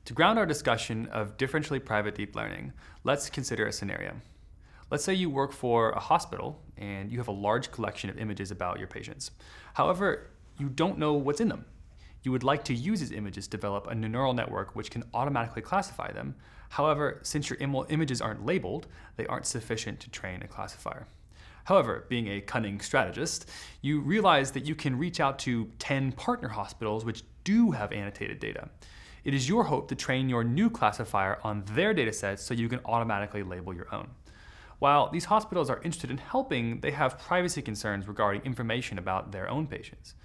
To ground our discussion of differentially private deep learning, let's consider a scenario. Let's say you work for a hospital and you have a large collection of images about your patients. However, you don't know what's in them. You would like to use these images to develop a neural network which can automatically classify them. However, since your images aren't labeled, they aren't sufficient to train a classifier. However, being a cunning strategist, you realize that you can reach out to 10 partner hospitals which do have annotated data. It is your hope to train your new classifier on their datasets so you can automatically label your own. While these hospitals are interested in helping, they have privacy concerns regarding information about their own patients.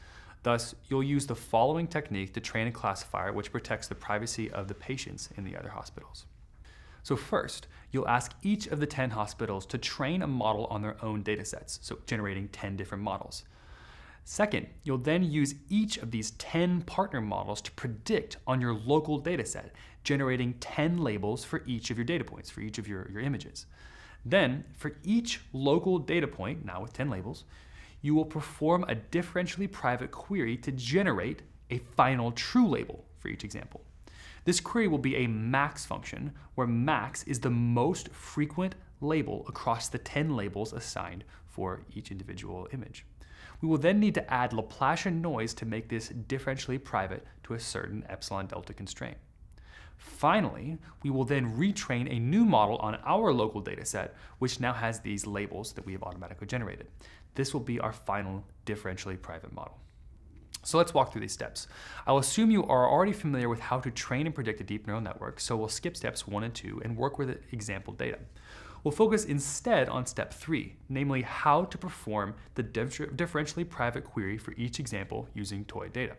Thus, you'll use the following technique to train a classifier which protects the privacy of the patients in the other hospitals. So first, you'll ask each of the 10 hospitals to train a model on their own datasets, so generating 10 different models. Second, you'll then use each of these 10 partner models to predict on your local dataset, generating 10 labels for each of your data points, for each of your images. Then, for each local data point, now with 10 labels, you will perform a differentially private query to generate a final true label for each example. This query will be a max function, where max is the most frequent label across the 10 labels assigned for each individual image. We will then need to add Laplacian noise to make this differentially private to a certain epsilon delta constraint. Finally, we will then retrain a new model on our local dataset, which now has these labels that we have automatically generated. This will be our final differentially private model. So let's walk through these steps. I'll assume you are already familiar with how to train and predict a deep neural network, so we'll skip steps 1 and 2 and work with example data. We'll focus instead on step 3, namely how to perform the differentially private query for each example using toy data.